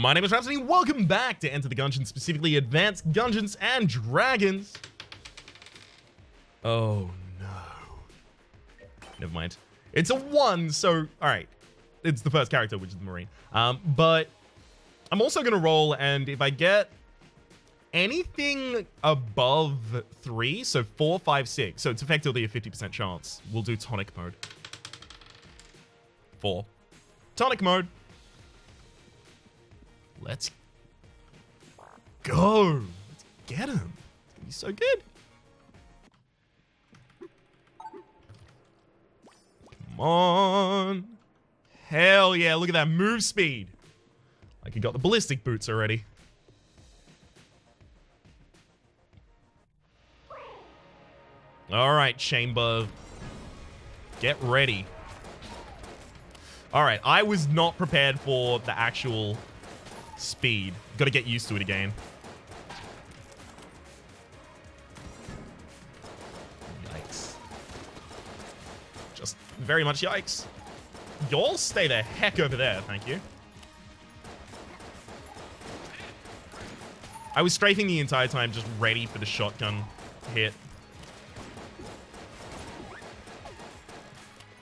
My name is Rhapsody, welcome back to Enter the Gungeon, specifically Advanced Gungeons and Dragons. Oh no. Never mind. It's a 1, so, alright. It's the first character, which is the Marine. But I'm also going to roll, and if I get anything above 3, so 4, 5, 6, so it's effectively a 50% chance, we'll do tonic mode. 4. Tonic mode. Let's go. Let's get him. It's gonna be so good. Come on. Hell yeah, look at that move speed. Like he got the ballistic boots already. All right, Chamber. Get ready. All right, I was not prepared for the actual speed. Got to get used to it again. Yikes. Just very much yikes. Y'all stay the heck over there, thank you. I was strafing the entire time, just ready for the shotgun hit.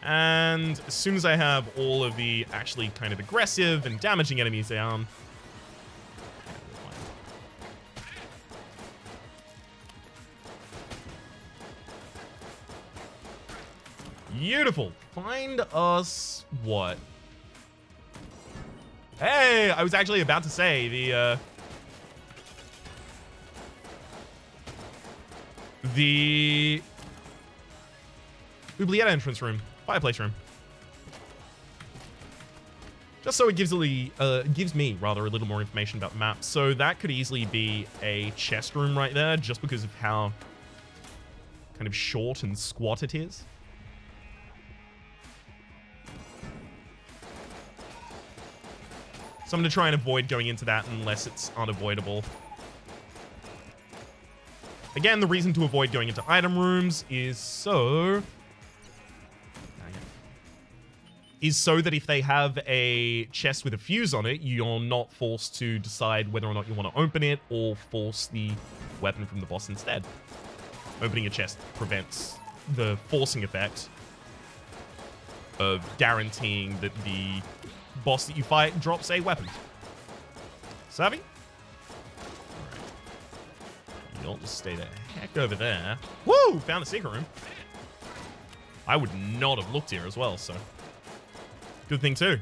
And as soon as I have all of the actually kind of aggressive and damaging enemies down, beautiful. Find us what? Hey, I was actually about to say the oubliette entrance room, fireplace room. Just so it gives me rather a little more information about the map. So that could easily be a chest room right there, just because of how kind of short and squat it is. So I'm going to try and avoid going into that unless it's unavoidable. Again, the reason to avoid going into item rooms is so that if they have a chest with a fuse on it, you're not forced to decide whether or not you want to open it or force the weapon from the boss instead. Opening a chest prevents the forcing effect of guaranteeing that the boss that you fight drops a weapon. Savvy? Alright. You'll just stay the heck over there. Woo! Found a secret room. I would not have looked here as well, so good thing too.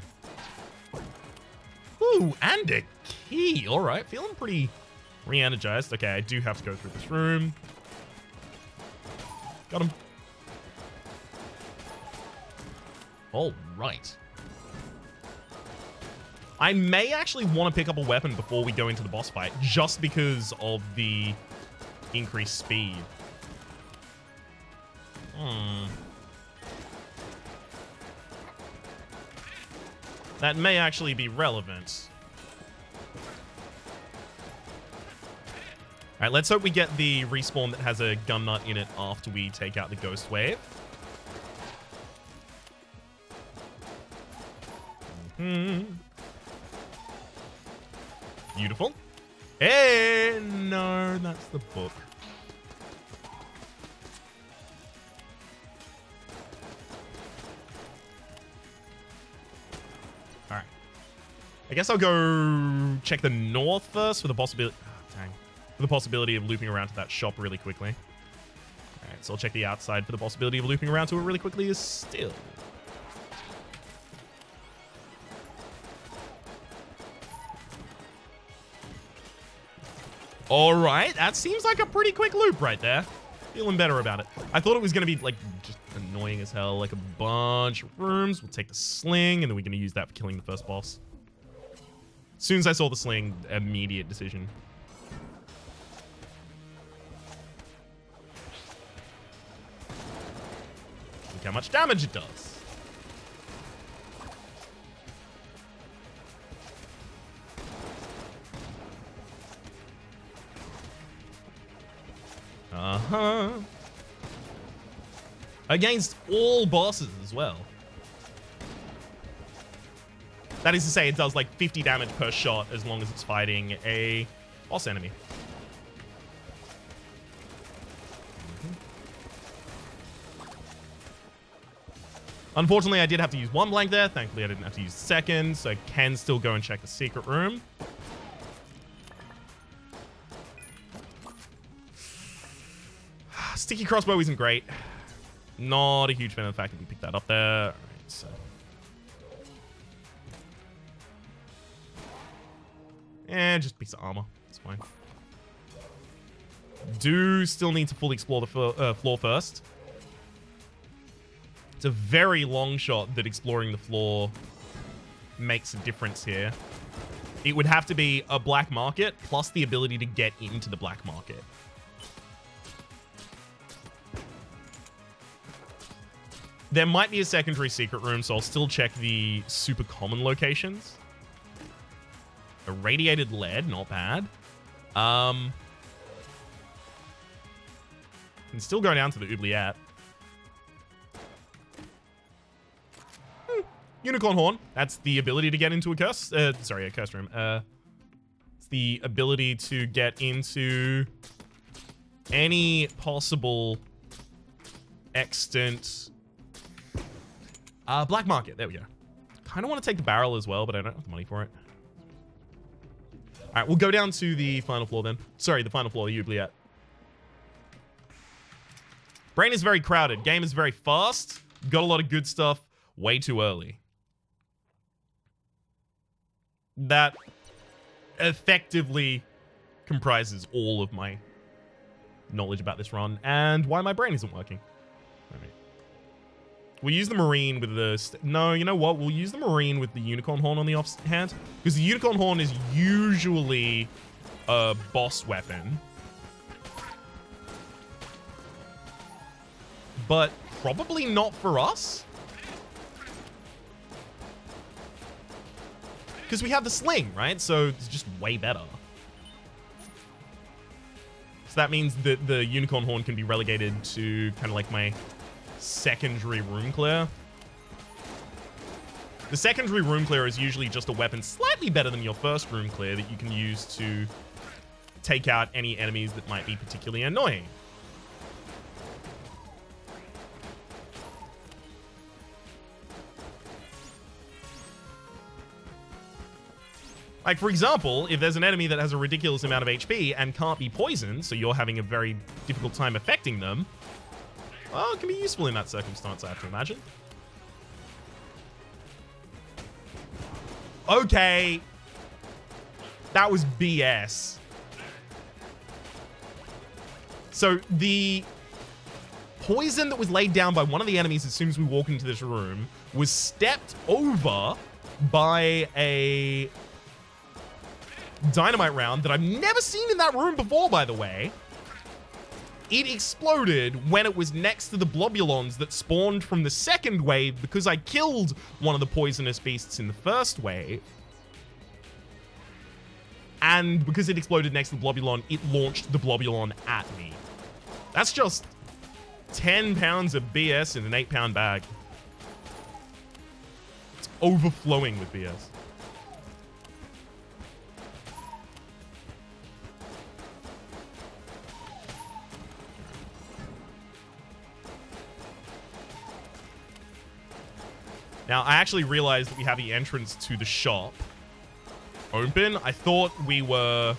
Ooh, and a key. Alright, feeling pretty re-energized. Okay, I do have to go through this room. Got him. Alright. I may actually want to pick up a weapon before we go into the boss fight, just because of the increased speed. That may actually be relevant. Alright, let's hope we get the respawn that has a gun nut in it after we take out the ghost wave. Beautiful. Hey, no, that's the book. Alright. I guess I'll go check the north first for the possibility. Oh, dang. For the possibility of looping around to that shop really quickly. Alright, so I'll check the outside for the possibility of looping around to it really quickly is still. Alright, that seems like a pretty quick loop right there. Feeling better about it. I thought it was going to be, like, just annoying as hell. Like, a bunch of rooms. We'll take the sling, and then we're going to use that for killing the first boss. As soon as I saw the sling, immediate decision. Look how much damage it does. Against all bosses as well. That is to say, it does like 50 damage per shot as long as it's fighting a boss enemy. Unfortunately, I did have to use one blank there. Thankfully, I didn't have to use second, so I can still go and check the secret room. Sticky crossbow isn't great. Not a huge fan of the fact that we picked that up there. All right, so. Just a piece of armor. It's fine. Do still need to fully explore the floor first. It's a very long shot that exploring the floor makes a difference here. It would have to be a black market plus the ability to get into the black market. There might be a secondary secret room, so I'll still check the super common locations. Irradiated lead, not bad. Can still go down to the oubliette. Unicorn horn. That's the ability to get into a curse. Sorry, a curse room. It's the ability to get into any possible extant black market. There we go. Kind of want to take the barrel as well, but I don't have the money for it. All right, we'll go down to the final floor then. Sorry, the final floor, the oubliette. Brain is very crowded. Game is very fast. Got a lot of good stuff way too early. That effectively comprises all of my knowledge about this run and why my brain isn't working. All right. We'll use the Marine with the... No, you know what? We'll use the Marine with the Unicorn Horn on the offhand. Because the Unicorn Horn is usually a boss weapon. But probably not for us. Because we have the sling, right? So it's just way better. So that means that the Unicorn Horn can be relegated to kind of like my secondary room clear. The secondary room clear is usually just a weapon slightly better than your first room clear that you can use to take out any enemies that might be particularly annoying. Like, for example, if there's an enemy that has a ridiculous amount of HP and can't be poisoned, so you're having a very difficult time affecting them, well, it can be useful in that circumstance, I have to imagine. Okay. That was BS. So, the poison that was laid down by one of the enemies as soon as we walk into this room was stepped over by a dynamite round that I've never seen in that room before, by the way. It exploded when it was next to the blobulons that spawned from the second wave because I killed one of the poisonous beasts in the first wave. And because it exploded next to the blobulon, it launched the blobulon at me. That's just 10 pounds of BS in an 8-pound bag. It's overflowing with BS. Now, I actually realized that we have the entrance to the shop open. I thought we were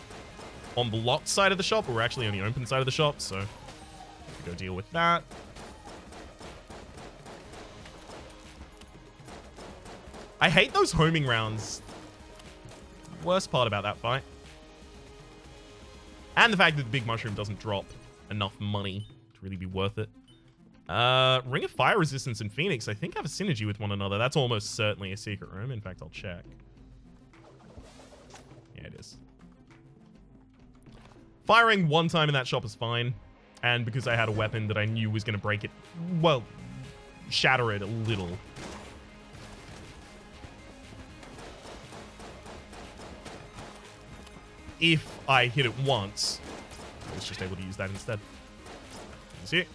on the locked side of the shop, but we're actually on the open side of the shop, so go deal with that. I hate those homing rounds. Worst part about that fight. And the fact that the big mushroom doesn't drop enough money to really be worth it. Ring of Fire Resistance and Phoenix, I think have a synergy with one another. That's almost certainly a secret room. In fact, I'll check. Yeah, it is. Firing one time in that shop is fine. And because I had a weapon that I knew was going to break it, well, shatter it a little. If I hit it once, I was just able to use that instead. You see it?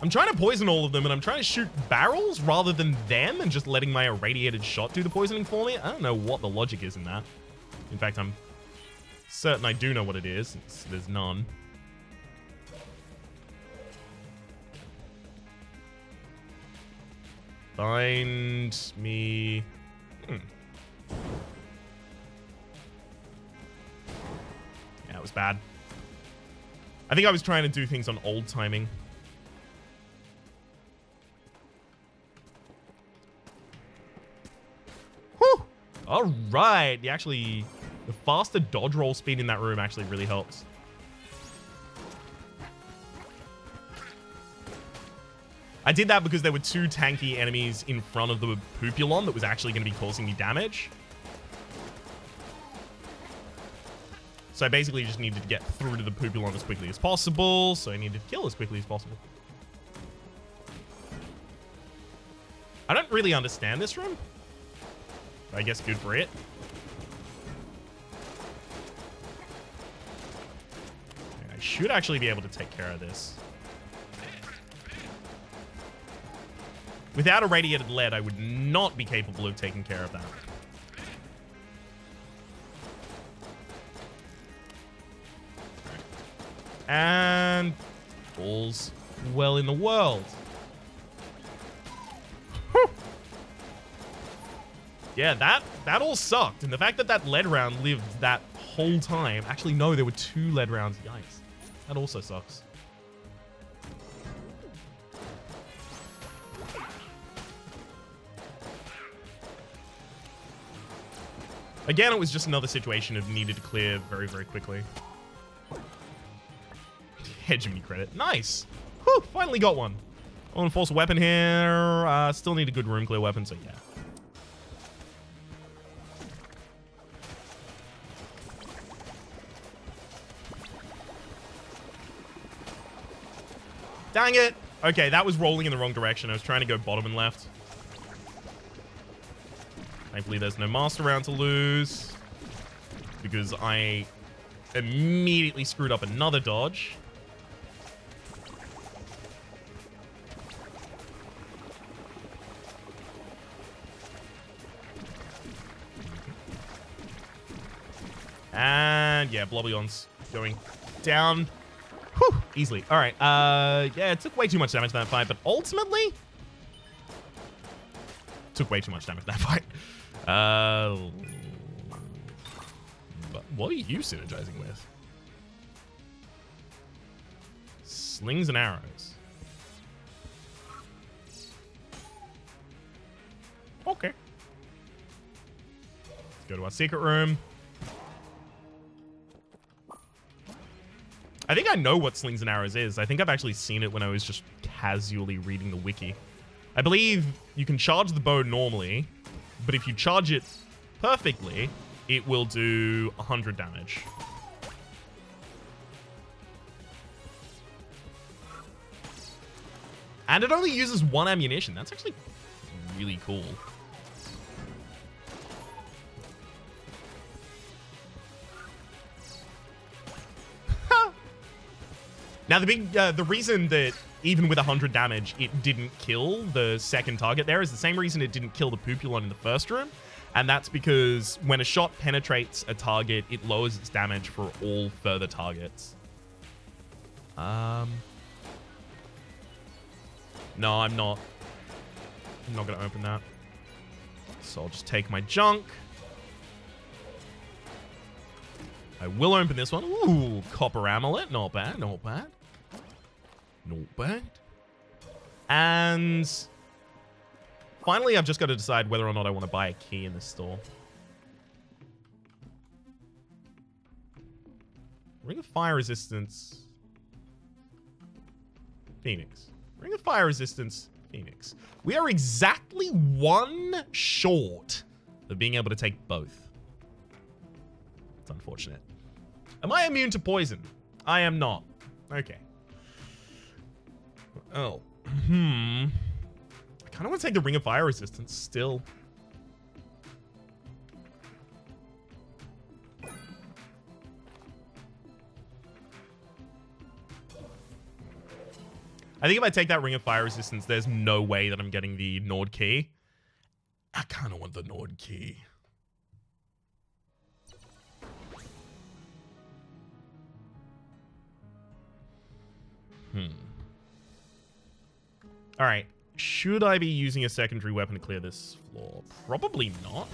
I'm trying to poison all of them, and I'm trying to shoot barrels rather than them and just letting my irradiated shot do the poisoning for me. I don't know what the logic is in that. In fact, I'm certain I do know what it is. There's none. Find me... Yeah, it was bad. I think I was trying to do things on old timing. Whew! All right. The faster dodge roll speed in that room actually really helps. I did that because there were 2 tanky enemies in front of the Poopulon that was actually going to be causing me damage. So I basically just needed to get through to the Poopulon as quickly as possible. So I needed to kill as quickly as possible. I don't really understand this room. I guess good for it. I should actually be able to take care of this. Without irradiated lead, I would not be capable of taking care of that. And all's well in the world. Whew. Yeah, that all sucked. And the fact that that lead round lived that whole time. Actually, no, there were 2 lead rounds. Yikes. That also sucks. Again, it was just another situation of needed to clear very, very quickly. Hedge me credit. Nice. Whew, finally got one. I want to force a weapon here. Still need a good room clear weapon, so yeah. Dang it. Okay, that was rolling in the wrong direction. I was trying to go bottom and left. Thankfully, there's no master round to lose because I immediately screwed up another dodge. And yeah, Blobbion's going down. Whew, easily. All right. Yeah, it took way too much damage in that fight, but ultimately took way too much damage in that fight. But what are you synergizing with? Slings and arrows. Okay. Let's go to our secret room. I think I know what slings and arrows is. I think I've actually seen it when I was just casually reading the wiki. I believe you can charge the bow normally, but if you charge it perfectly, it will do 100 damage. And it only uses 1 ammunition. That's actually really cool. Now, the reason that even with 100 damage, it didn't kill the second target there is the same reason it didn't kill the Poopulon in the first room. And that's because when a shot penetrates a target, it lowers its damage for all further targets. No, I'm not. I'm not going to open that. So I'll just take my junk. I will open this one. Ooh, copper amulet. Not bad, not bad. Not bad. And finally, I've just got to decide whether or not I want to buy a key in this store. Ring of Fire Resistance. Phoenix. Ring of Fire Resistance. Phoenix. We are exactly 1 short of being able to take both. It's unfortunate. Am I immune to poison? I am not. Okay. Oh. I kind of want to take the Ring of Fire Resistance still. I think if I take that Ring of Fire Resistance, there's no way that I'm getting the Nord Key. I kind of want the Nord Key. All right. Should I be using a secondary weapon to clear this floor? Probably not.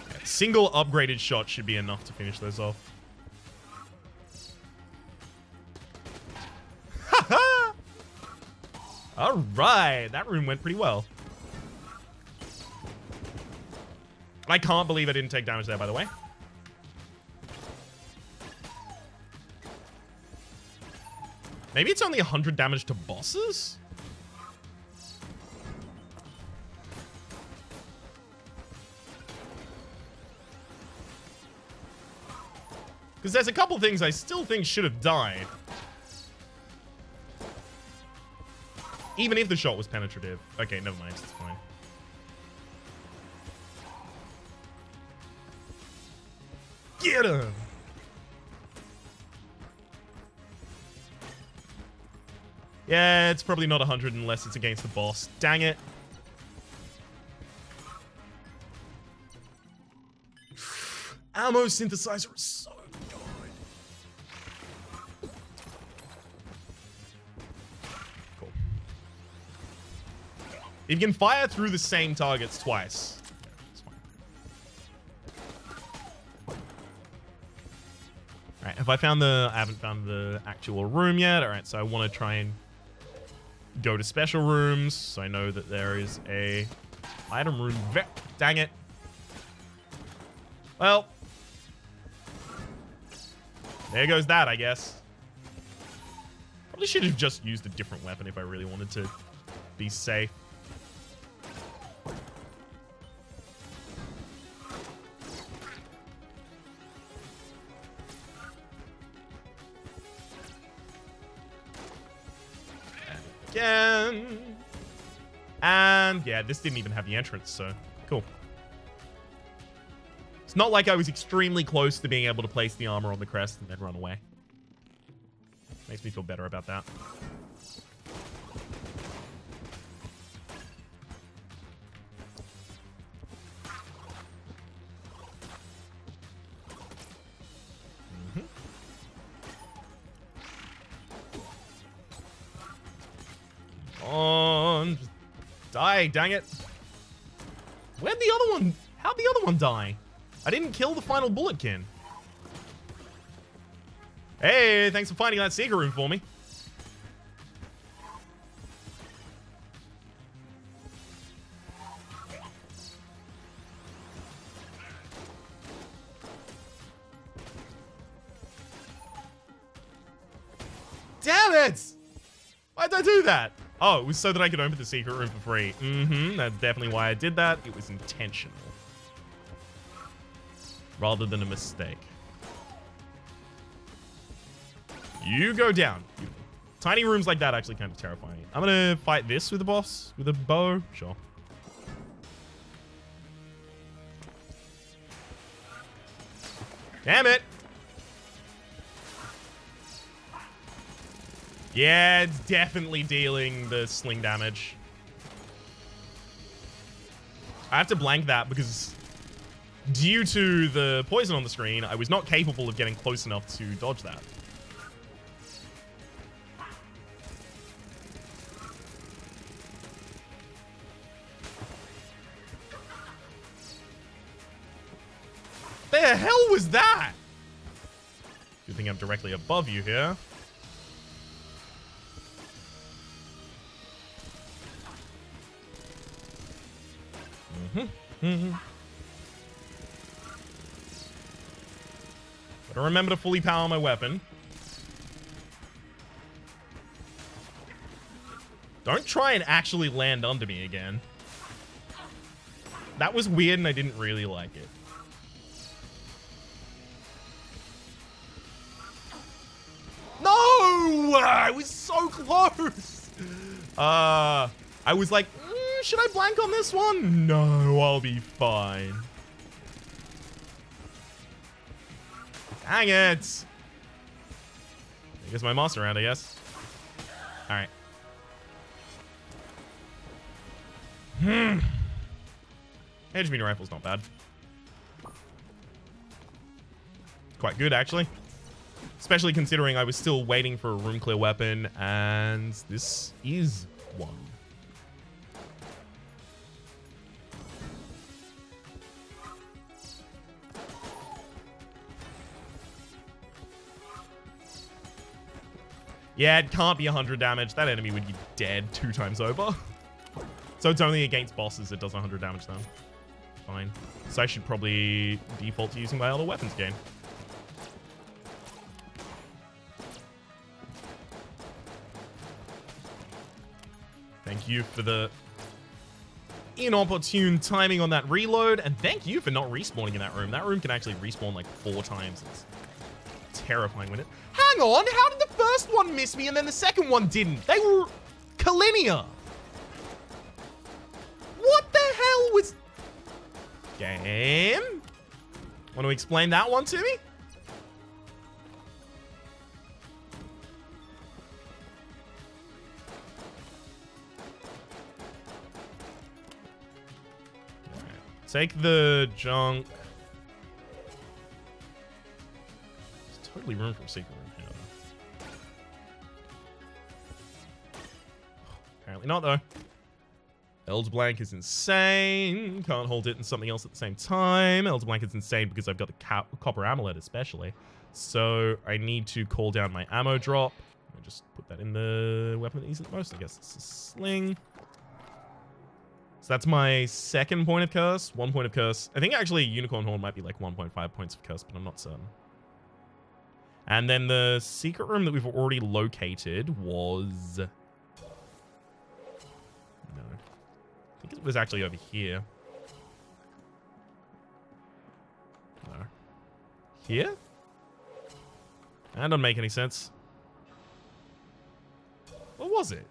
Yeah, single upgraded shot should be enough to finish those off. Haha! All right. That room went pretty well. I can't believe I didn't take damage there, by the way. Maybe it's only 100 damage to bosses? Because there's a couple things I still think should have died. Even if the shot was penetrative. Okay, never mind. It's fine. Get him! Yeah, it's probably not 100 unless it's against the boss. Dang it. Ammo synthesizer is so good. Cool. You can fire through the same targets twice. Alright, have I found the... I haven't found the actual room yet. Alright, so I want to try and go to special rooms. So I know that there is a item room. Dang it. Well. There goes that, I guess. Probably should have just used a different weapon if I really wanted to be safe. Again. And yeah, this didn't even have the entrance, so cool. It's not like I was extremely close to being able to place the armor on the crest and then run away. Makes me feel better about that. On. Just die, dang it. Where'd the other one? How'd the other one die? I didn't kill the final bulletkin. Hey, thanks for finding that secret room for me. Damn it! Why'd I do that? Oh, it was so that I could open the secret room for free. That's definitely why I did that. It was intentional. Rather than a mistake. You go down. Beautiful. Tiny rooms like that actually kind of terrifying. I'm gonna fight this with a boss. With a bow. Sure. Damn it! Yeah, it's definitely dealing the sling damage. I have to blank that because due to the poison on the screen, I was not capable of getting close enough to dodge that. The hell was that? Good thing I'm directly above you here. Gotta remember to fully power my weapon. Don't try and actually land under me again. That was weird and I didn't really like it. No! I was so close! I was like, should I blank on this one? No, I'll be fine. Dang it! I guess my monster round, I guess. Alright. Edge meter rifle's not bad. Quite good, actually. Especially considering I was still waiting for a room clear weapon, and this is one. Yeah, it can't be 100 damage. That enemy would be dead 2 times over. So it's only against bosses it does 100 damage then. Fine. So I should probably default to using my other weapons again. Thank you for the inopportune timing on that reload, and thank you for not respawning in that room. That room can actually respawn like 4 times. It's terrifying when it... Hang on, how did the first one miss me and then the second one didn't? They were collinear. What the hell was... Game? Want to explain that one to me? Take the junk. There's totally room for a secret room here, though. Apparently not, though. Elder Blank is insane. Can't hold it and something else at the same time. Elder Blank is insane because I've got the copper amulet, especially. So I need to call down my ammo drop. I'll just put that in the weapon that uses it most. I guess it's a sling. So that's my second point of curse. 1 point of curse. I think actually Unicorn Horn might be like 1.5 points of curse, but I'm not certain. And then the secret room that we've already located was... No. I think it was actually over here. No. Here? That doesn't make any sense. What was it?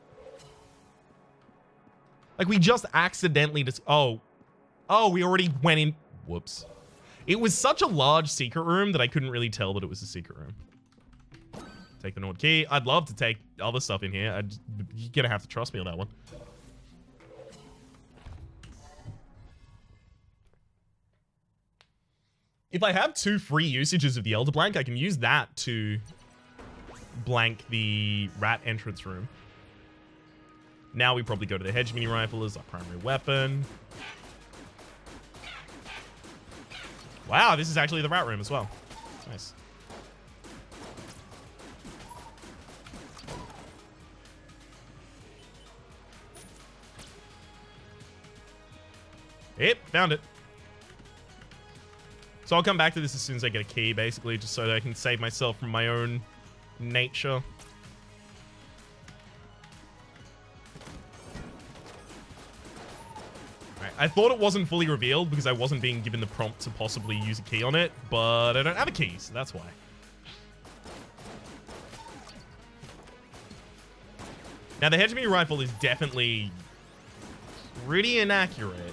Like, we just accidentally just... Oh, we already went in... Whoops. It was such a large secret room that I couldn't really tell that it was a secret room. Take the Nord key. I'd love to take other stuff in here. You're gonna have to trust me on that one. If I have 2 free usages of the Elder Blank, I can use that to blank the rat entrance room. Now we probably go to the hedge mini rifle as our primary weapon. Wow, this is actually the rat room as well. Nice. Yep, found it. So I'll come back to this as soon as I get a key, basically, just so that I can save myself from my own nature. I thought it wasn't fully revealed because I wasn't being given the prompt to possibly use a key on it, but I don't have a key, so that's why. Now, the hedge mini rifle is definitely pretty inaccurate.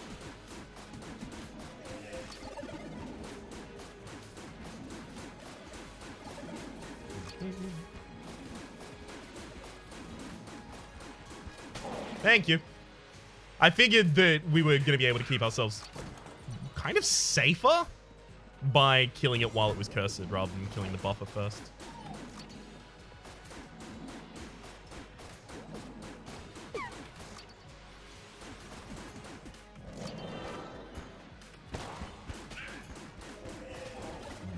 Thank you. I figured that we were going to be able to keep ourselves kind of safer by killing it while it was cursed rather than killing the buffer first.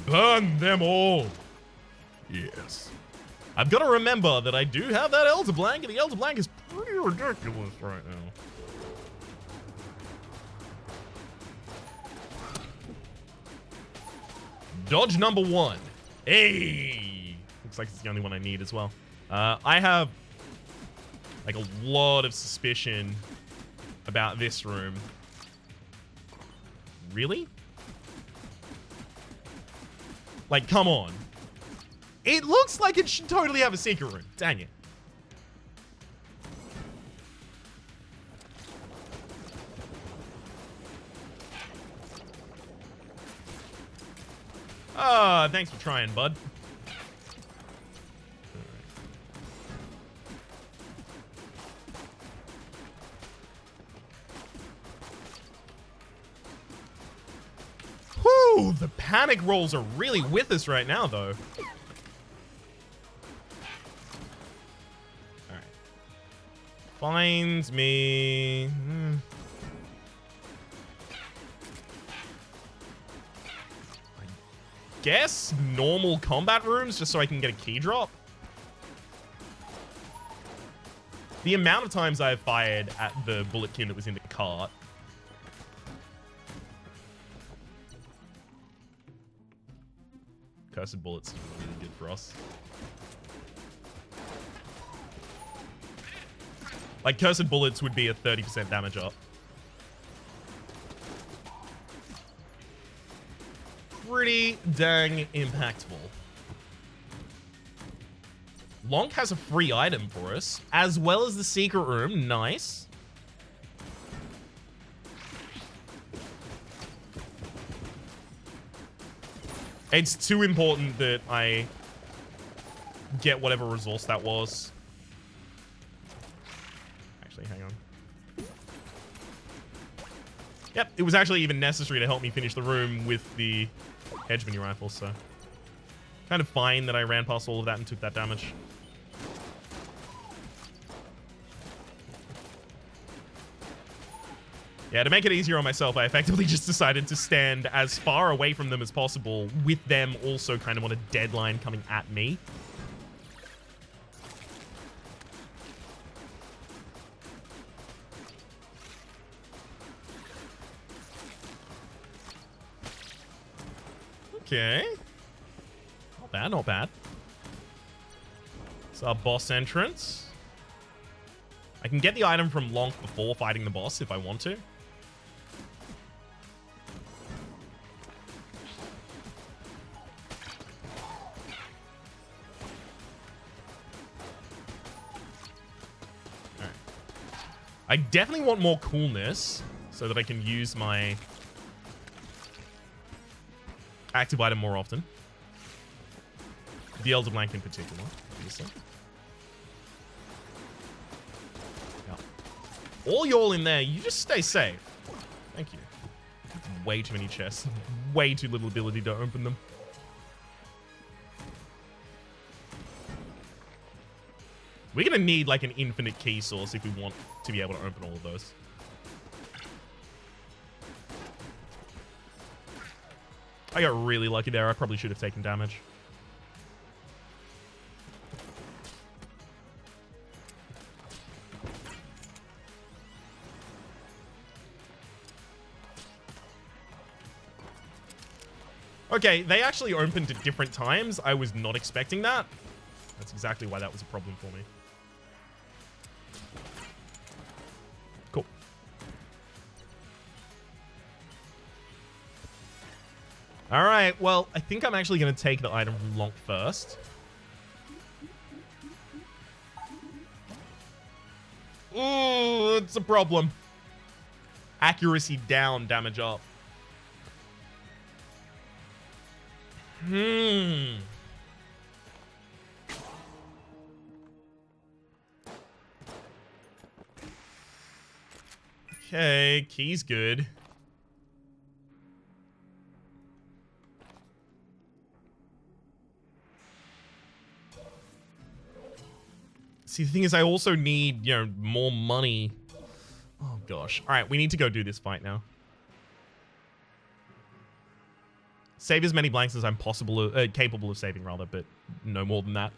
Burn them all! Yes. I've got to remember that I do have that Elder Blank, and the Elder Blank is pretty ridiculous right now. Dodge number 1. Hey! Looks like it's the only one I need as well. I have like a lot of suspicion about this room. Really? Like, come on. It looks like it should totally have a secret room. Dang it. Ah, thanks for trying, bud. Whew, the panic rolls are really with us right now, though. Alright. Find me... I guess normal combat rooms, just so I can get a key drop. The amount of times I've fired at the bulletkin that was in the cart. Cursed bullets is really good for us. Like, cursed bullets would be a 30% damage up. Pretty dang impactful. Lonk has a free item for us, as well as the secret room. Nice. It's too important that I get whatever resource that was. Actually, hang on. Yep, it was actually even necessary to help me finish the room with the hedge mini rifle, so... Kind of fine that I ran past all of that and took that damage. Yeah, to make it easier on myself, I effectively just decided to stand as far away from them as possible, with them also kind of on a deadline coming at me. Okay. Not bad, not bad. It's our boss entrance. I can get the item from Lonk before fighting the boss if I want to. I definitely want more coolness so that I can use my active item more often. The Elder Blank in particular, obviously. Yeah. All y'all in there, you just stay safe. Thank you. Way too many chests. Way too little ability to open them. We're gonna need like an infinite key source if we want to be able to open all of those. I got really lucky there. I probably should have taken damage. Okay, they actually opened at different times. I was not expecting that. That's exactly why that was a problem for me. Cool. All right, well, I think I'm actually going to take the item from Lonk first. Ooh, it's a problem. Accuracy down, damage up. Okay, key's good. See, the thing is, I also need, more money. Oh, gosh. All right, we need to go do this fight now. Save as many blanks as I'm capable of saving, rather, but no more than that.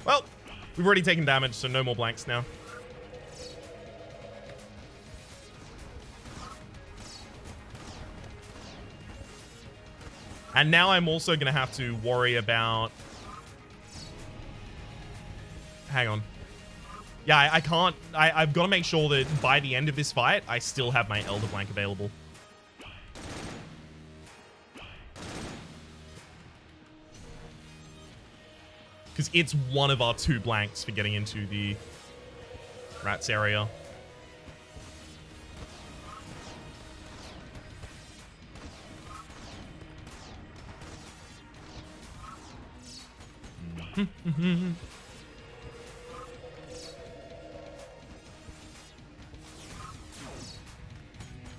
Well, we've already taken damage, so no more blanks now. And now I'm also going to have to worry about... Hang on. Yeah, I can't... I've got to make sure that by the end of this fight, I still have my Elder Blank available. Because it's one of our 2 blanks for getting into the rats area.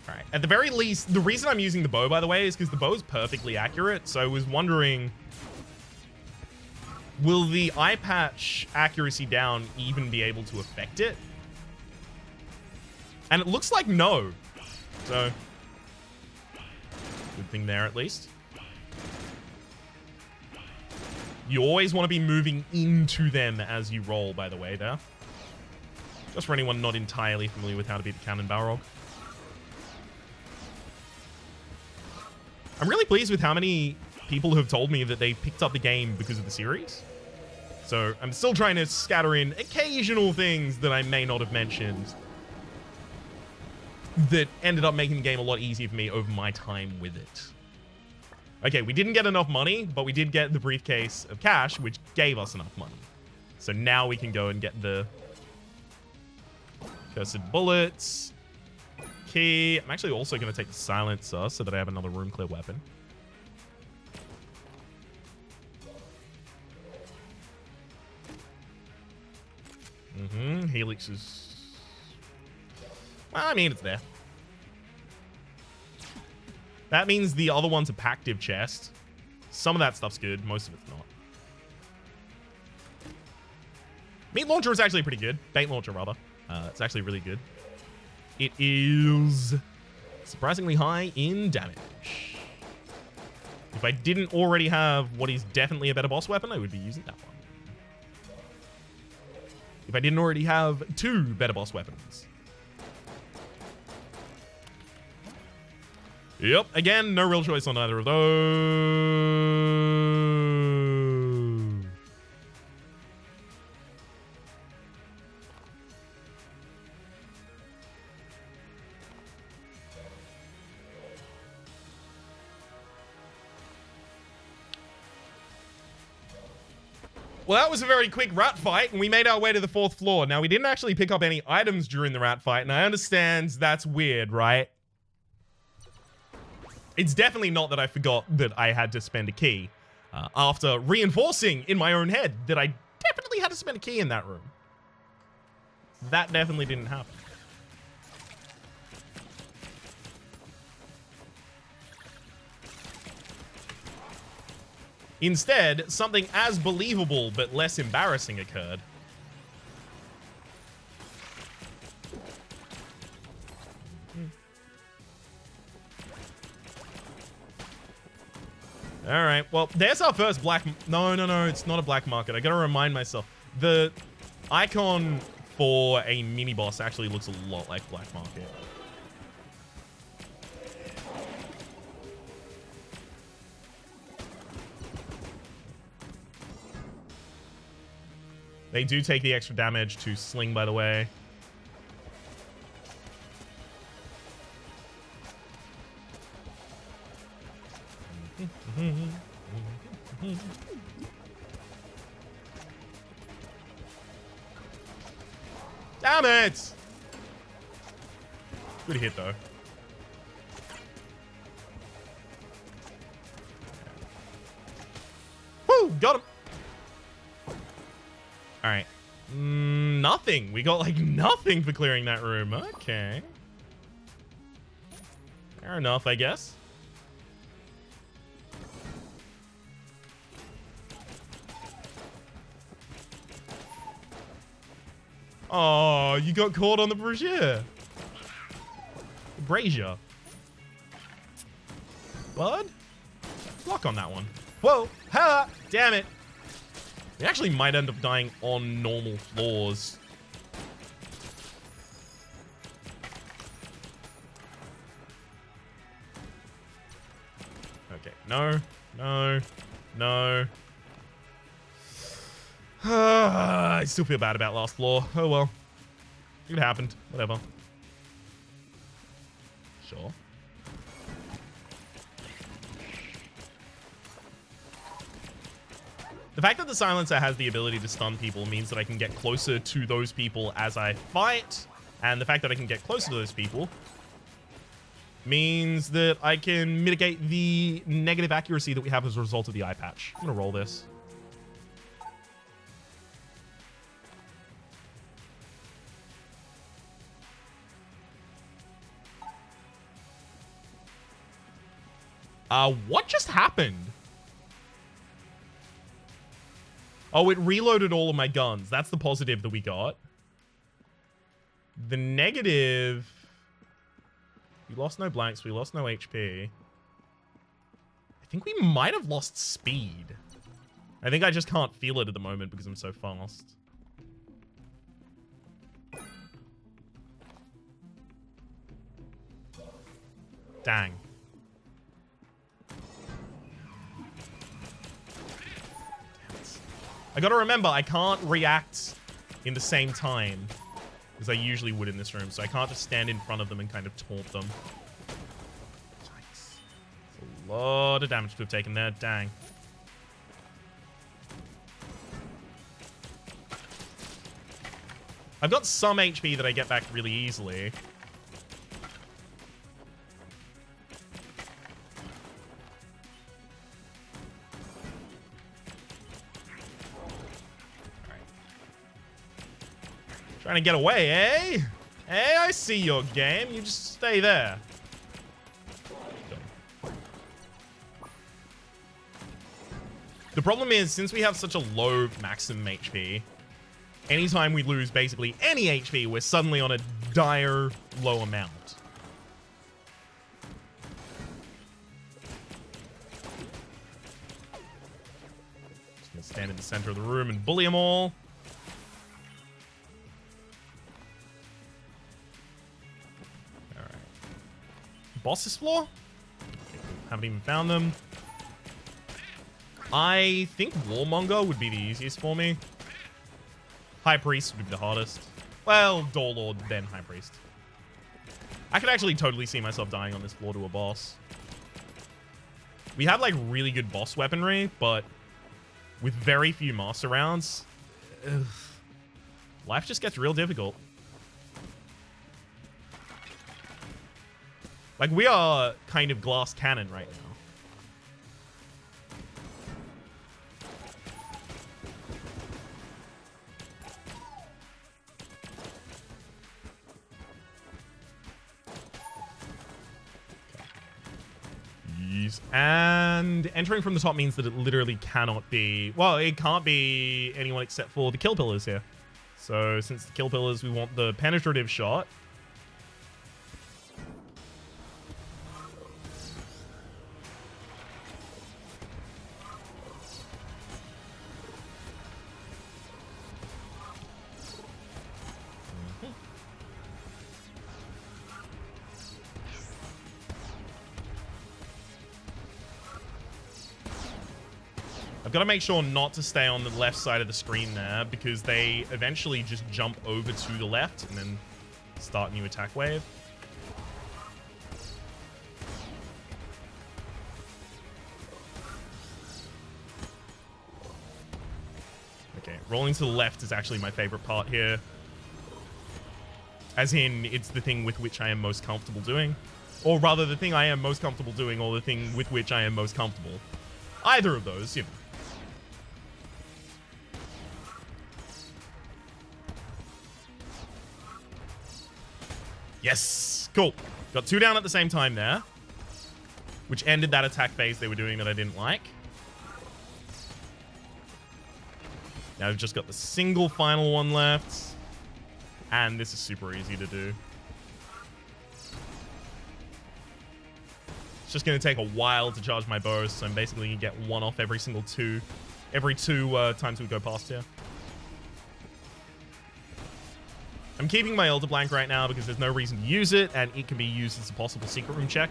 Alright, at the very least, the reason I'm using the bow, by the way, is because the bow is perfectly accurate, so I was wondering, will the eye patch accuracy down even be able to affect it? And it looks like no. So, good thing there at least. You always want to be moving into them as you roll, by the way, there. Just for anyone not entirely familiar with how to beat the Cannon Balrog. I'm really pleased with how many people have told me that they picked up the game because of the series. So I'm still trying to scatter in occasional things that I may not have mentioned that ended up making the game a lot easier for me over my time with it. Okay, we didn't get enough money, but we did get the briefcase of cash, which gave us enough money. So now we can go and get the cursed bullets. Key. I'm actually also going to take the silencer so that I have another room clear weapon. Helix is... well, I mean, it's there. That means the other one's a pactive chest. Some of that stuff's good. Most of it's not. Meat launcher is actually pretty good. Bait launcher, rather. It's actually really good. It is surprisingly high in damage. If I didn't already have what is definitely a better boss weapon, I would be using that one. If I didn't already have 2 better boss weapons. Yep, again, no real choice on either of those. Well, that was a very quick rat fight, and we made our way to the 4th floor. Now, we didn't actually pick up any items during the rat fight, and I understand that's weird, right? It's definitely not that I forgot that I had to spend a key after reinforcing in my own head that I definitely had to spend a key in that room. That definitely didn't happen. Instead, something as believable but less embarrassing occurred. All right, well, there's our first black... No, it's not a black market. I gotta remind myself. The icon for a mini-boss actually looks a lot like black market. They do take the extra damage to sling, by the way. Damn it! Good hit, though. Woo! Got him! Alright. Nothing. We got, like, nothing for clearing that room. Okay. Fair enough, I guess. Oh, you got caught on the brazier. Brazier. Bud? Block on that one. Whoa. Ha! Damn it. We actually might end up dying on normal floors. Okay. No. I still feel bad about last floor. Oh well. It happened. Whatever. Sure. The fact that the silencer has the ability to stun people means that I can get closer to those people as I fight. And the fact that I can get closer to those people means that I can mitigate the negative accuracy that we have as a result of the eye patch. I'm gonna roll this. What just happened? Oh, it reloaded all of my guns. That's the positive that we got. The negative... We lost no blanks. We lost no HP. I think we might have lost speed. I think I just can't feel it at the moment because I'm so fast. Dang. I gotta remember, I can't react in the same time as I usually would in this room, so I can't just stand in front of them and kind of taunt them. Yikes. That's a lot of damage to have taken there. Dang. I've got some HP that I get back really easily. Trying to get away, eh? Hey, I see your game. You just stay there. The problem is, since we have such a low maximum HP, anytime we lose basically any HP, we're suddenly on a dire low amount. Just gonna stand in the center of the room and bully them all. Boss's floor? Haven't even found them. I think Warmonger would be the easiest for me. High Priest would be the hardest. Well, Door Lord, then High Priest. I could actually totally see myself dying on this floor to a boss. We have, like, really good boss weaponry, but with very few master rounds, life just gets real difficult. Like, we are kind of glass cannon right now. Yes. And entering from the top means that it literally cannot be... Well, it can't be anyone except for the kill pillars here. So, since the kill pillars, we want the penetrative shot. Got to make sure not to stay on the left side of the screen there, because they eventually just jump over to the left and then start new attack wave. Okay, rolling to the left is actually my favorite part here. As in, it's the thing with which I am most comfortable doing. Or rather, the thing I am most comfortable doing, or the thing with which I am most comfortable. Either of those, you know. Yes! Cool. Got two down at the same time there. Which ended that attack phase they were doing that I didn't like. Now we've just got the single final one left. And this is super easy to do. It's just going to take a while to charge my bow, so I'm basically going to get one off every two times we go past here. I'm keeping my Elder Blank right now because there's no reason to use it, and it can be used as a possible secret room check.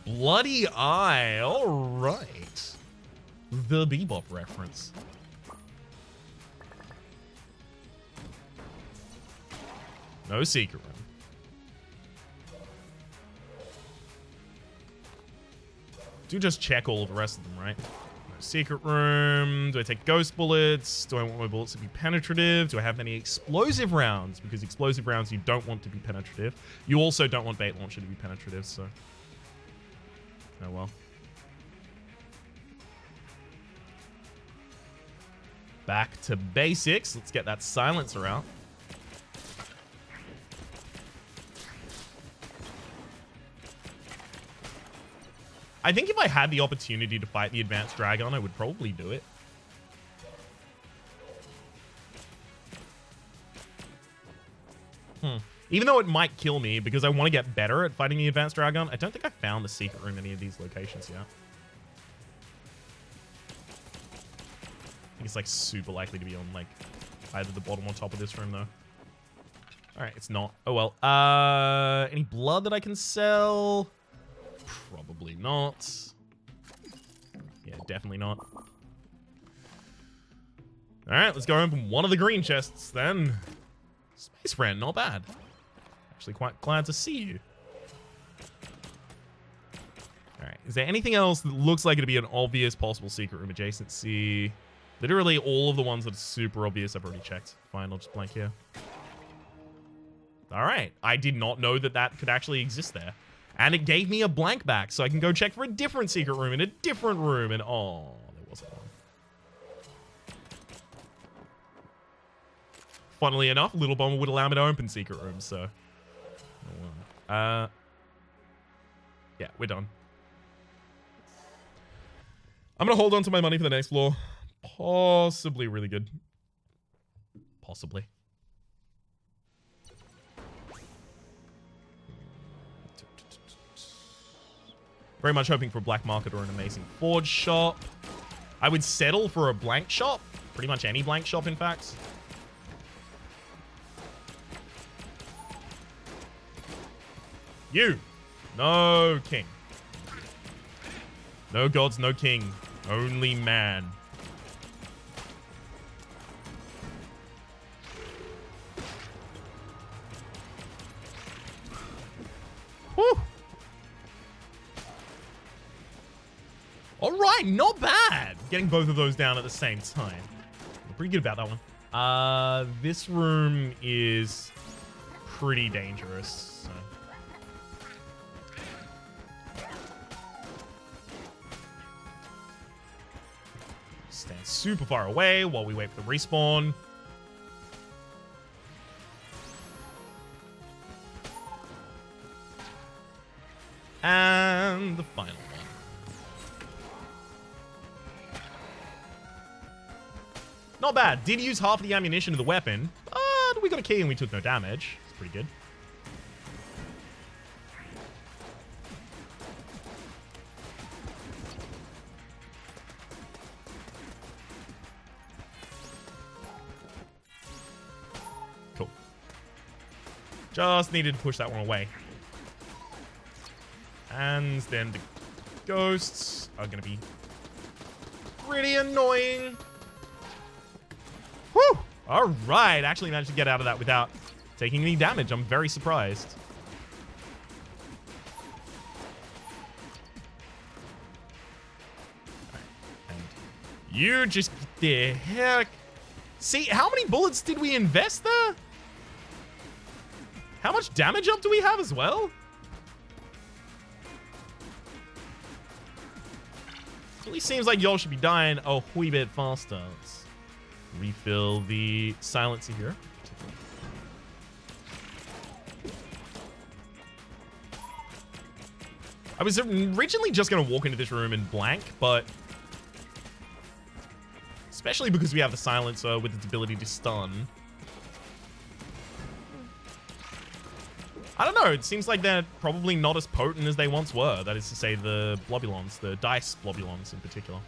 Bloody Eye. All right. The Bebop reference. No secret room. Do just check all of the rest of them, right? No secret room. Do I take ghost bullets? Do I want my bullets to be penetrative? Do I have any explosive rounds? Because explosive rounds you don't want to be penetrative. You also don't want bait launcher to be penetrative, so... Oh well. Back to basics. Let's get that silencer out. I think if I had the opportunity to fight the advanced dragon, I would probably do it. Even though it might kill me because I want to get better at fighting the advanced dragon, I don't think I found the secret room in any of these locations yet. I think it's like super likely to be on like either the bottom or top of this room though. Alright, it's not. Oh well. Any blood that I can sell? Probably not. Yeah, definitely not. Alright, let's go open one of the green chests then. Space friend, not bad. Actually quite glad to see you. Alright, is there anything else that looks like it'd be an obvious possible secret room adjacency? Literally all of the ones that are super obvious I've already checked. Fine, I'll just blank here. Alright, I did not know that that could actually exist there. And it gave me a blank back, so I can go check for a different secret room in a different room, and oh, there wasn't one. Funnily enough, Little Bomber would allow me to open secret rooms, so... yeah, we're done. I'm gonna hold on to my money for the next floor. Possibly really good. Possibly. Very much hoping for a black market or an amazing forge shop. I would settle for a blank shop. Pretty much any blank shop, in fact. You. No king. No gods, no king. Only man. Whew. Alright, not bad. Getting both of those down at the same time. I'm pretty good about that one. This room is pretty dangerous. So. Stand super far away while we wait for the respawn. And the final one. Not bad. Did use half of the ammunition of the weapon, but we got a key and we took no damage. It's pretty good. Cool. Just needed to push that one away. And then the ghosts are going to be pretty annoying. Whew! Alright, actually managed to get out of that without taking any damage. I'm very surprised. And you just get the heck... See, how many bullets did we invest there? How much damage up do we have as well? Really seems like y'all should be dying a wee bit faster. Let's refill the silencer here. I was originally just going to walk into this room in blank, but especially because we have the silencer with its ability to stun. I don't know, it seems like they're probably not as potent as they once were. That is to say, the blobulons, the dice blobulons in particular.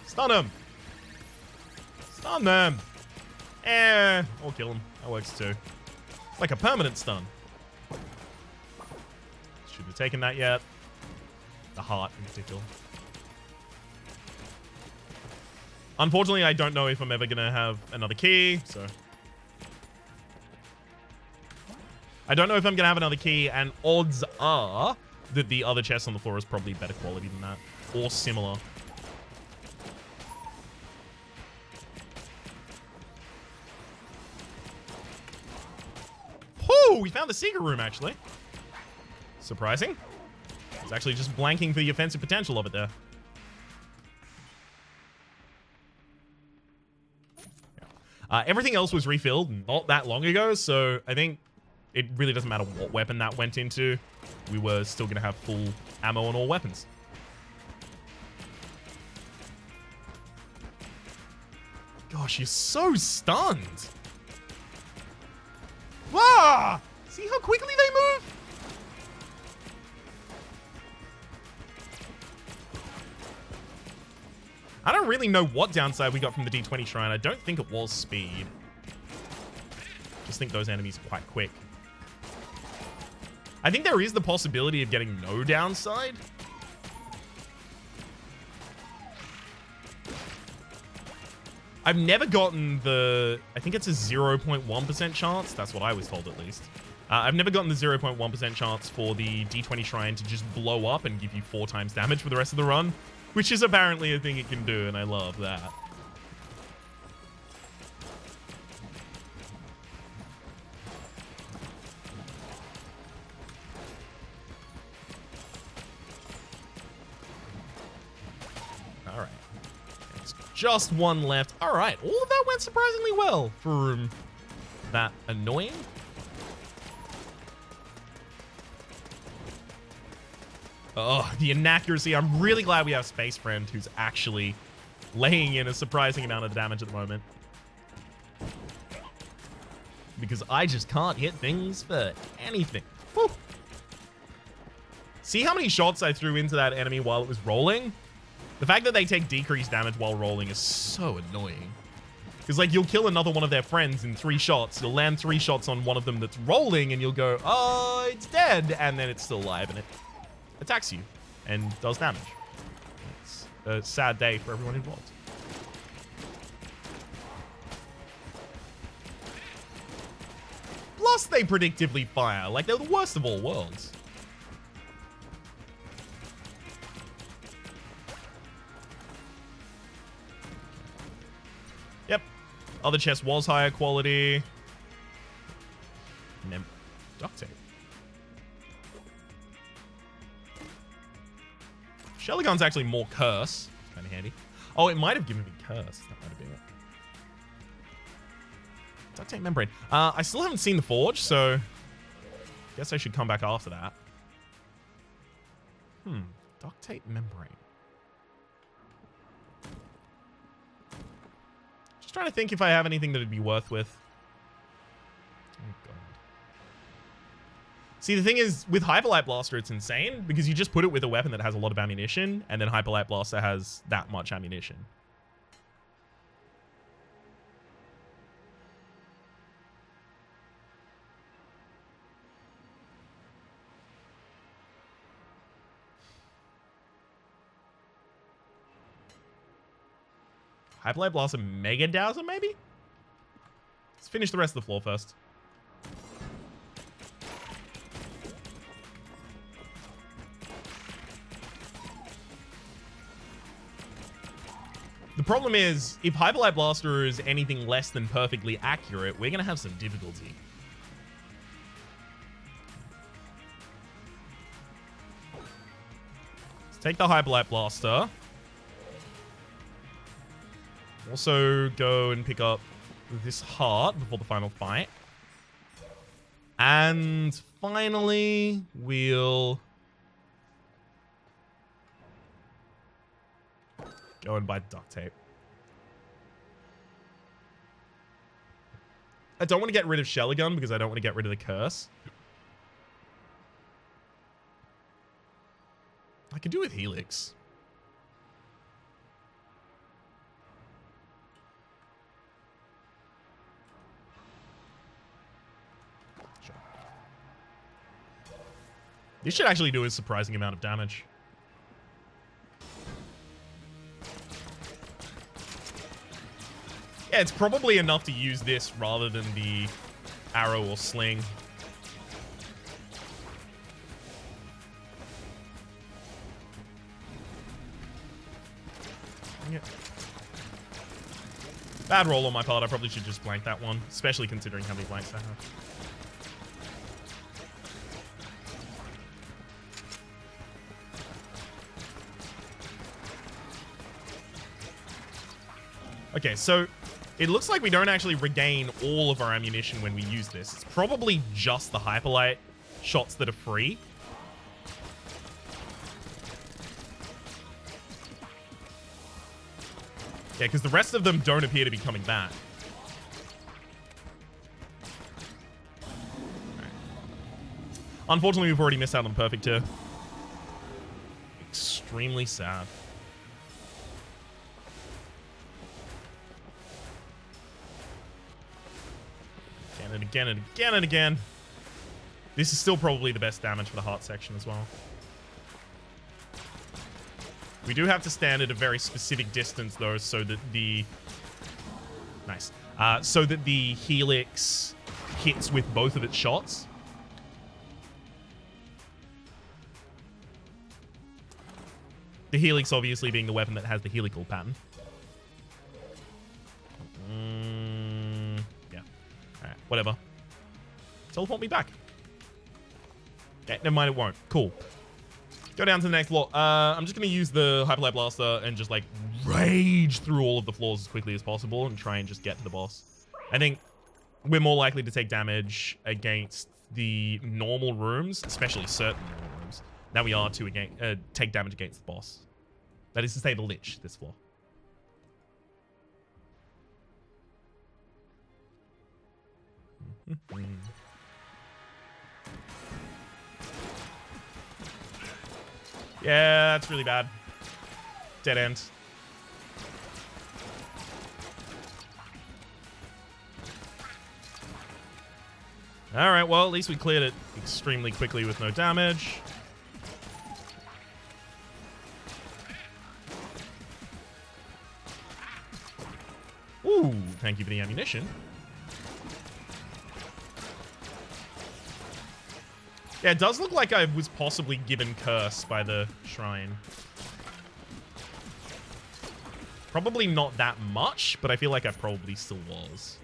Stun them! Stun them! Or kill them. That works too. It's like a permanent stun. Should have taken that yet. The heart in particular. Unfortunately, I don't know if I'm ever going to have another key, so... I don't know if I'm going to have another key, and odds are that the other chest on the floor is probably better quality than that. Or similar. Whoo! We found the secret room, actually. Surprising. It's actually just blanking for the offensive potential of it there. Yeah. Everything else was refilled not that long ago, so I think it really doesn't matter what weapon that went into. We were still going to have full ammo on all weapons. Gosh, you're so stunned. Wow! See how quickly they move? I don't really know what downside we got from the D20 Shrine. I don't think it was speed. Just think those enemies are quite quick. I think there is the possibility of getting no downside. I've never gotten the... I think it's a 0.1% chance. That's what I was told, at least. I've never gotten the 0.1% chance for the D20 Shrine to just blow up and give you 4 times damage for the rest of the run, which is apparently a thing it can do, and I love that. All right. It's just one left. All right. All of that went surprisingly well for that annoying. Oh, the inaccuracy. I'm really glad we have Space Friend, who's actually laying in a surprising amount of damage at the moment. Because I just can't hit things for anything. Woo. See how many shots I threw into that enemy while it was rolling? The fact that they take decreased damage while rolling is so annoying. Because, like, you'll kill another one of their friends in 3 shots. You'll land 3 shots on one of them that's rolling, and you'll go, oh, it's dead. And then it's still alive, and it attacks you and does damage. It's a sad day for everyone involved. Plus, they predictively fire. Like, they're the worst of all worlds. Yep. Other chest was higher quality. And then duct tape. Shelly Gun's actually more curse. Kind of handy. Oh, it might have given me curse. That might have been it. Duct tape membrane. I still haven't seen the forge, so guess I should come back after that. Duct tape membrane. Just trying to think if I have anything that'd be worth with. Oh, God. See, the thing is, with Hyperlight Blaster, it's insane, because you just put it with a weapon that has a lot of ammunition, and then Hyperlight Blaster has that much ammunition. Hyperlight Blaster Mega Dowser, maybe? Let's finish the rest of the floor first. The problem is, if Hyperlight Blaster is anything less than perfectly accurate, we're going to have some difficulty. Let's take the Hyperlight Blaster. Also go and pick up this heart before the final fight. And finally, we'll go and buy duct tape. I don't want to get rid of Shelly Gun because I don't want to get rid of the curse. I could do with Helix. Sure. This should actually do a surprising amount of damage. Yeah, it's probably enough to use this rather than the arrow or sling. Dang it. Bad roll on my part. I probably should just blank that one, especially considering how many blanks I have. Okay, so it looks like we don't actually regain all of our ammunition when we use this. It's probably just the Hyperlight shots that are free. Yeah, because the rest of them don't appear to be coming back. Right. Unfortunately, we've already missed out on Perfect here. Extremely sad. Again and again and again and again. This is still probably the best damage for the heart section as well. We do have to stand at a very specific distance, though, so that the... Nice. So that the Helix hits with both of its shots. The Helix obviously being the weapon that has the helical pattern. Yeah. Alright, whatever. Teleport me back. Okay, never mind, it won't. Cool. Go down to the next floor. I'm just going to use the Hyperlight Blaster and just, like, rage through all of the floors as quickly as possible and try and just get to the boss. I think we're more likely to take damage against the normal rooms, especially certain normal rooms, than we are to take damage against the boss. That is to say, the Lich, this floor. Yeah, that's really bad. Dead end. Alright, well, at least we cleared it extremely quickly with no damage. Ooh, thank you for the ammunition. Yeah, it does look like I was possibly given curse by the shrine. Probably not that much, but I feel like I probably still was.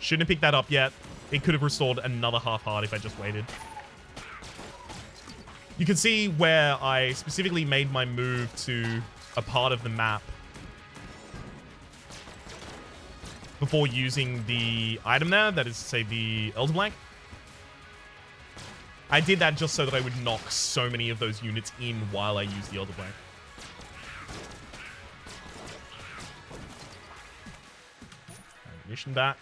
Shouldn't have picked that up yet. It could have restored another half heart if I just waited. You can see where I specifically made my move to a part of the map before using the item there, that is to say the Elder Blank. I did that just so that I would knock so many of those units in while I used the Elder Blank. Ammunition back.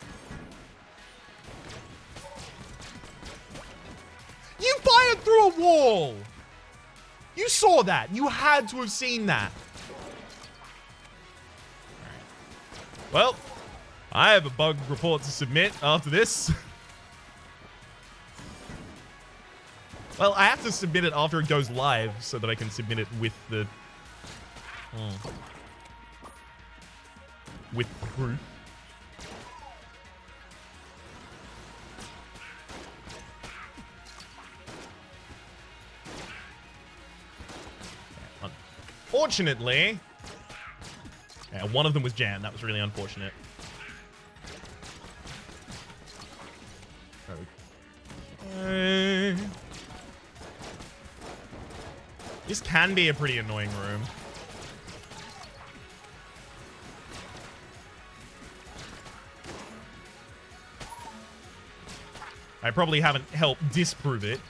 You fired through a wall! You saw that! You had to have seen that! Well, I have a bug report to submit after this. Well, I have to submit it after it goes live so that I can submit it with the... with proof. Unfortunately... Yeah, one of them was jammed. That was really unfortunate. Okay. This can be a pretty annoying room. I probably haven't helped disprove it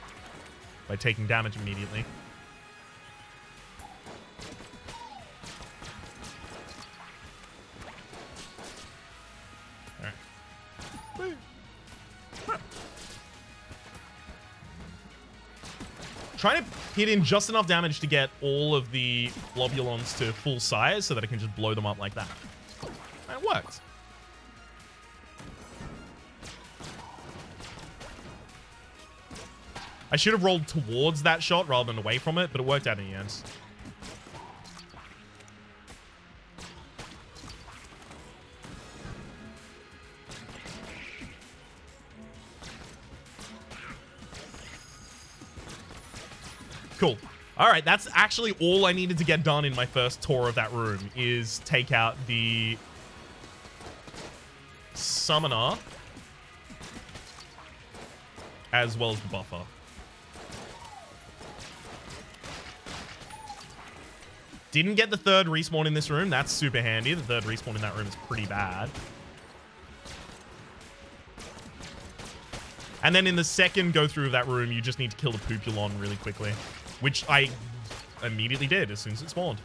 by taking damage immediately. Trying to hit in just enough damage to get all of the globulons to full size so that I can just blow them up like that. And it worked. I should have rolled towards that shot rather than away from it, but it worked out in the end. Cool. All right, that's actually all I needed to get done in my first tour of that room, is take out the summoner as well as the buffer. Didn't get the third respawn in this room. That's super handy. The third respawn in that room is pretty bad. And then in the second go through of that room, you just need to kill the Pupulon really quickly, which I immediately did as soon as it spawned.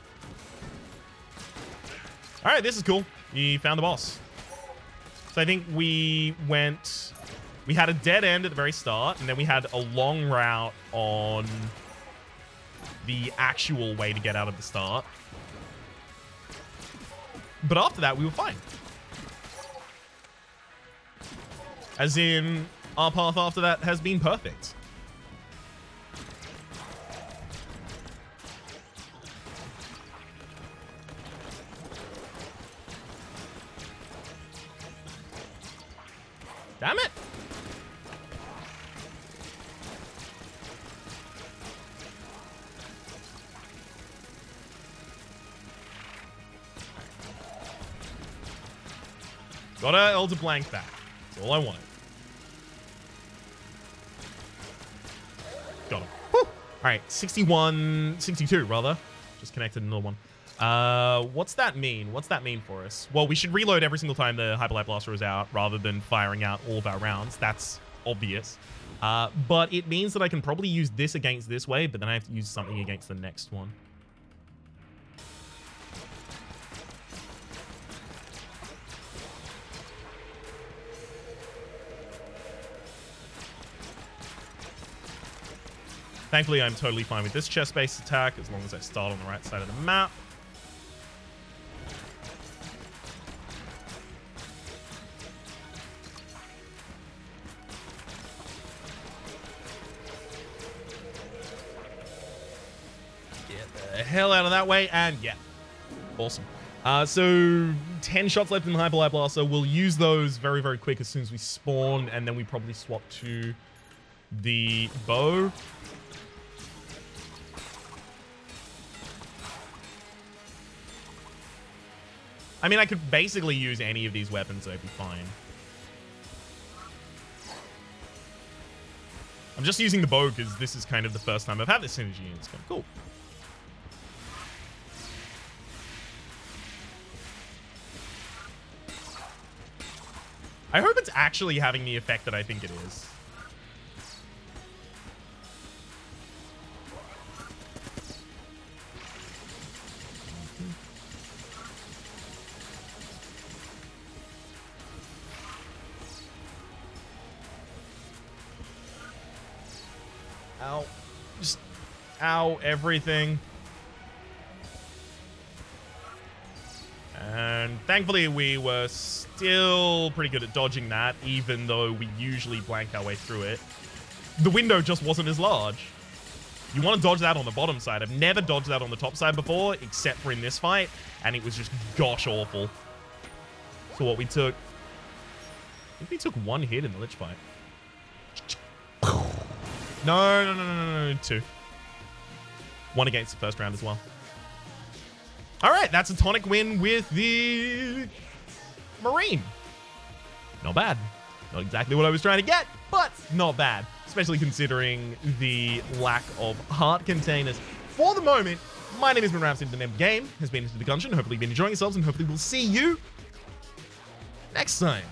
All right, this is cool. We found the boss. So I think we had a dead end at the very start, and then we had a long route on the actual way to get out of the start. But after that, we were fine. As in, our path after that has been perfect. Damn it! Got our Elder Blank back. That's all I wanted. Got him. Woo! All right, 62 rather. Just connected another one. What's that mean? What's that mean for us? Well, we should reload every single time the Hyper Light Blaster is out rather than firing out all of our rounds. That's obvious. But it means that I can probably use this against this way, but then I have to use something against the next one. Thankfully, I'm totally fine with this chest-based attack as long as I start on the right side of the map. Get the hell out of that way, and yeah, awesome. So 10 shots left in the Hyper Light Blaster. We'll use those very, very quick as soon as we spawn, and then we probably swap to the bow. I mean, I could basically use any of these weapons, so I'd be fine. I'm just using the bow because this is kind of the first time I've had this synergy, and it's kind of cool. I hope it's actually having the effect that I think it is. Ow. Just, ow, everything. And thankfully we were still pretty good at dodging that, even though we usually blank our way through it. The window just wasn't as large. You want to dodge that on the bottom side. I've never dodged that on the top side before, except for in this fight, and it was just gosh awful. So what we took... I think we took one hit in the Lich fight. No, 2. 1 against the first round as well. All right, that's a tonic win with the Marine. Not bad. Not exactly what I was trying to get, but not bad. Especially considering the lack of heart containers. For the moment, my name has been Rhapsody. The name of the game has been Into the Gungeon. Hopefully you've been enjoying yourselves, and hopefully we'll see you next time.